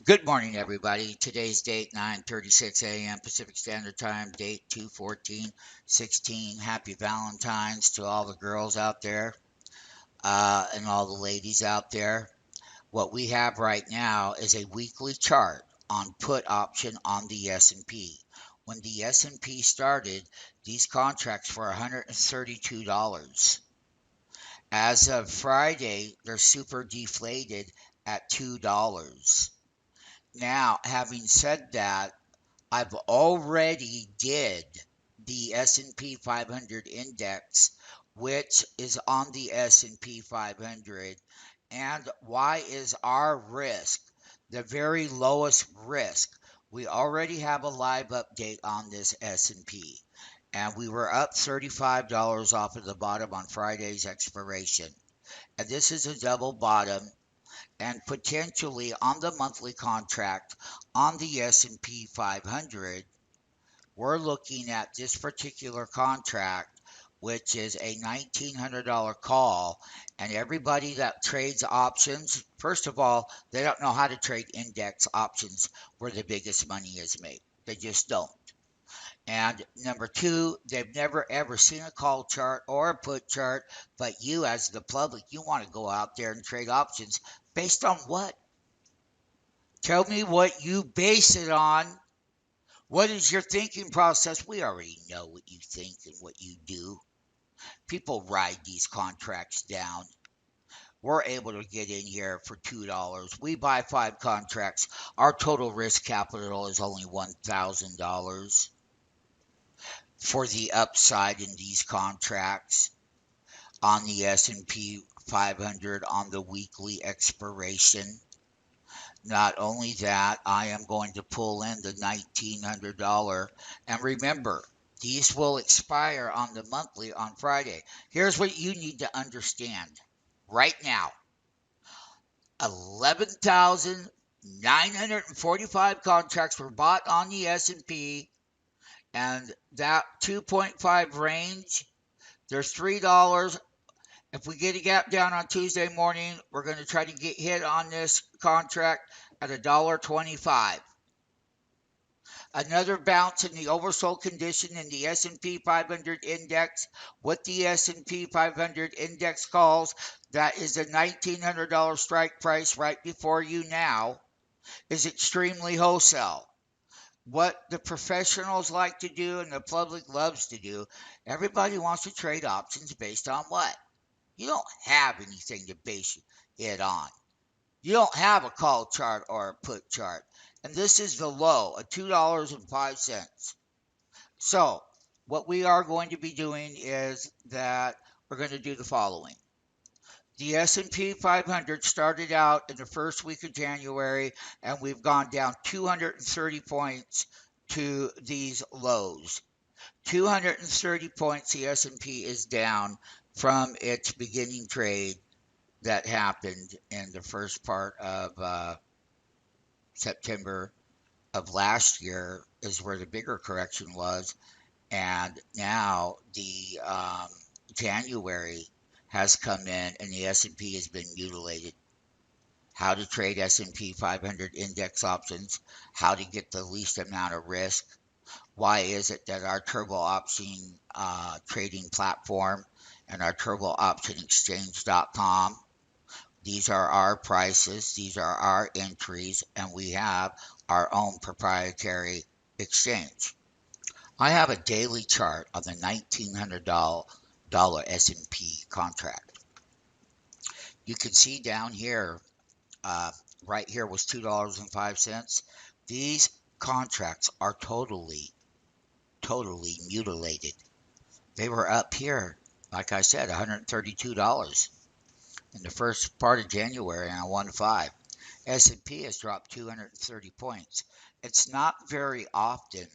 Good morning, everybody. Today's date 9:36 a.m. Pacific Standard Time. Date 2/14/16. Happy Valentine's to all the girls out there and all the ladies out there. What we have right now is a weekly chart on put option on the S&P. When the S&P started, these contracts were $132. As of Friday, they're super deflated at $2. Now, having said that, I've already did the S&P 500 index, which is on the S&P 500. And why is our risk the very lowest risk? We already have a live update on this S&P, and we were up $35 off of the bottom on Friday's expiration. And this is a double bottom, and potentially on the monthly contract on the S&P 500, we're looking at this particular contract, which is a $1,900 call. And everybody that trades options, first of all, they don't know how to trade index options where the biggest money is made. They just don't. And number two, they've never ever seen a call chart or a put chart, but you, as the public, you want to go out there and trade options based on what? Tell me what you base it on. What is your thinking process? We already know what you think and what you do. People ride these contracts down. We're able to get in here for $2. We buy 5 contracts. Our total risk capital is only $1,000 for the upside in these contracts on the S&P 500 on the weekly expiration. Not only that, I am going to pull in the $1,900. And remember, these will expire on the monthly on Friday. Here's what you need to understand right now: 11,945 contracts were bought on the S&P, and that 2.5 range, there's $3. If we get a gap down on Tuesday morning, we're going to try to get hit on this contract at $1.25. Another bounce in the oversold condition in the S&P 500 index. What the S&P 500 index calls, that is a $1,900 strike price right before you now, is extremely wholesale. What the professionals like to do and the public loves to do, everybody wants to trade options based on what? You don't have anything to base it on. You don't have a call chart or a put chart. And this is the low at $2.05. So what we are going to be doing is that we're going to do the following. The S&P 500 started out in the first week of January, and we've gone down 230 points to these lows. 230 points the S&P is down from its beginning trade that happened in the first part of September of last year is where the bigger correction was. And now the January has come in and the S&P has been mutilated. How to trade S&P 500 index options, how to get the least amount of risk. Why is it that our turbo option trading platform and our turbooptionexchange.com, these are our prices, these are our entries, and we have our own proprietary exchange. I have a daily chart on the $1,900 S&P contract. You can see down here, right here was $2.05. These contracts are totally mutilated. They were up here, like I said, $132 in the first part of January on 1.5. S&P has dropped 230 points. It's not very often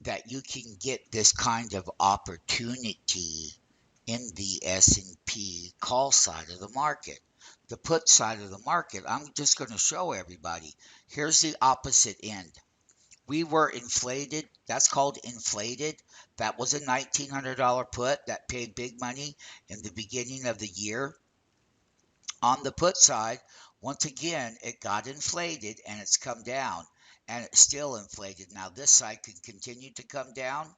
that you can get this kind of opportunity in the S&P call side of the market. The put side of the market, I'm just going to show everybody. Here's the opposite end. We were inflated. That's called inflated. That was a $1,900 put that paid big money in the beginning of the year. On the put side, Once again, it got inflated and it's come down and it's still inflated. Now, this side can continue to come down.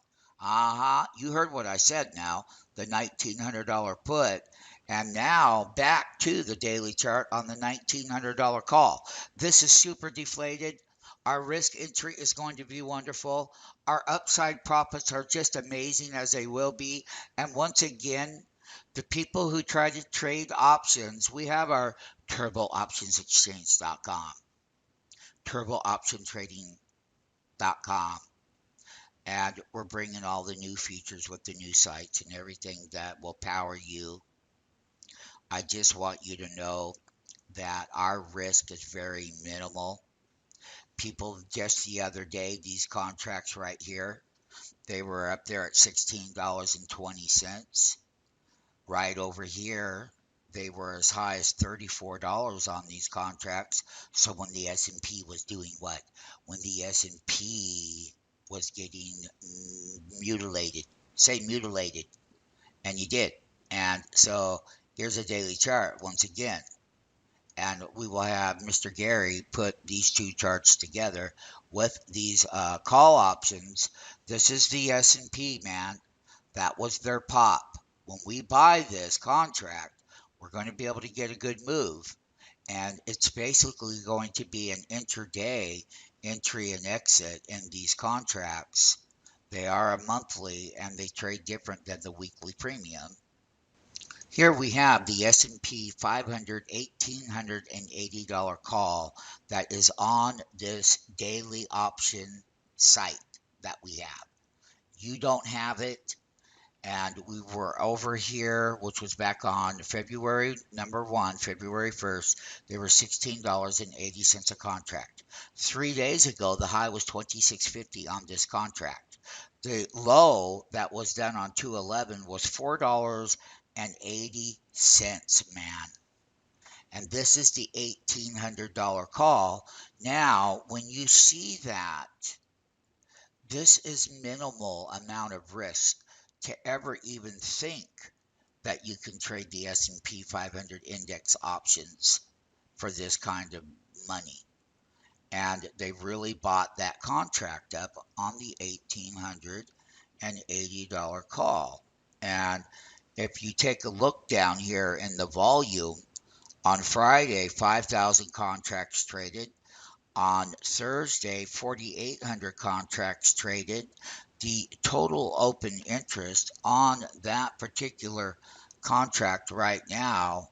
You heard what I said now, the $1,900 put. And now back to the daily chart on the $1,900 call. This is super deflated. Our risk entry is going to be wonderful. Our upside profits are just amazing as they will be. And once again, the people who try to trade options, we have our TurboOptionsExchange.com, TurboOptionTrading.com, and we're bringing all the new features with the new sites and everything that will power you. I just want you to know that our risk is very minimal. People, just the other day, these contracts right here, they were up there at $16.20. Right over here, they were as high as $34 on these contracts. So when the S&P was doing what? When the S&P was getting mutilated, say mutilated, and you did. And so here's a daily chart once again. And we will have Mr. Gary put these two charts together with these call options. This is the S&P, man. That was their pop. When we buy this contract, we're going to be able to get a good move. And it's basically going to be an intraday entry and exit in these contracts. They are a monthly and they trade different than the weekly premium. Here we have the S&P 500 $1,880 call that is on this daily option site that we have. You don't have it. And we were over here, which was back on February 1st. They were $16.80 a contract. 3 days ago, the high was $26.50 on this contract. The low that was done on 2/11 was $4.80, man. And this is the $1,800 call. Now, when you see that, this is minimal amount of risk to ever even think that you can trade the S&P 500 index options for this kind of money. And they really bought that contract up on the $1,880 call. And if you take a look down here in the volume, on Friday, 5,000 contracts traded. On Thursday, 4,800 contracts traded. The total open interest on that particular contract right now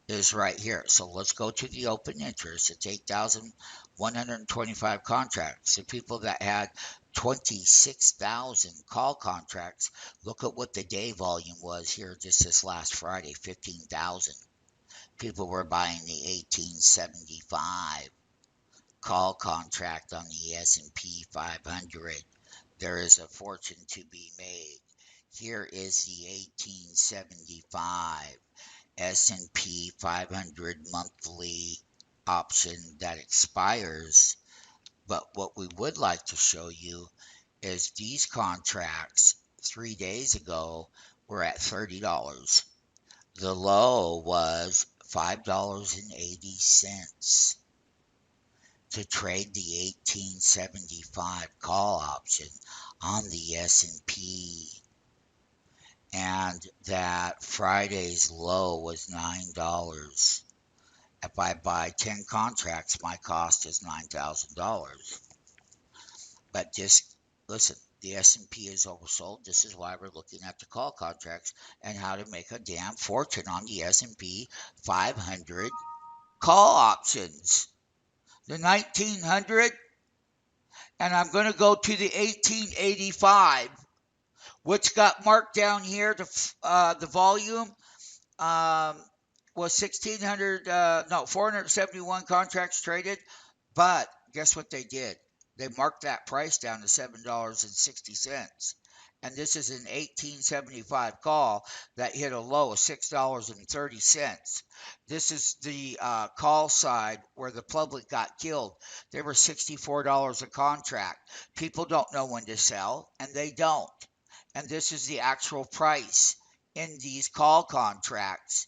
is right here. So let's go to the open interest. It's 8,125 contracts. The people that had 26,000 call contracts, look at what the day volume was here just this last Friday, 15,000. People were buying the 1875 call contract on the S&P 500. There is a fortune to be made. Here is the 1875 S&P 500 monthly option that expires. But what we would like to show you is these contracts 3 days ago were at $30. The low was $5.80 to trade the 1875 call option on the S&P. And that Friday's low was $9. If I buy 10 contracts, my cost is $9,000. But just listen, the S&P is oversold. This is why we're looking at the call contracts and how to make a damn fortune on the S&P 500 call options. The 1900, and I'm going to go to the 1885, which got marked down here. The volume was 471 contracts traded. But guess what they did? They marked that price down to $7.60. And this is an 1875 call that hit a low of $6.30. This is the call side where the public got killed. They were $64 a contract. People don't know when to sell, and they don't. And this is the actual price in these call contracts.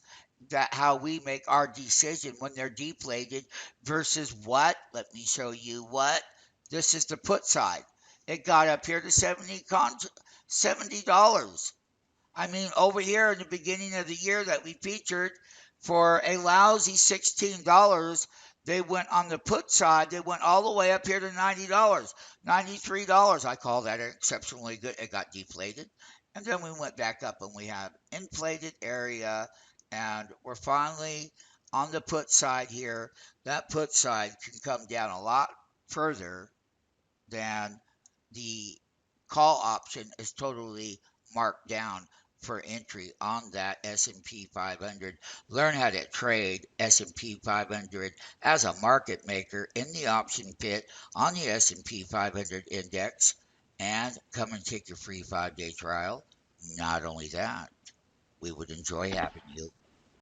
that how we make our decision when they're deflated versus what? Let me show you what. This is the put side. It got up here to $70. I mean, over here in the beginning of the year that we featured for a lousy $16, they went on the put side. They went all the way up here to $90, $93. I call that exceptionally good. It got deflated. And then we went back up and we have inflated area. And we're finally on the put side here. That put side can come down a lot further than the call option is totally marked down for entry on that S&P 500. Learn how to trade S&P 500 as a market maker in the option pit on the S&P 500 index and come and take your free 5-day trial. Not only that, we would enjoy having you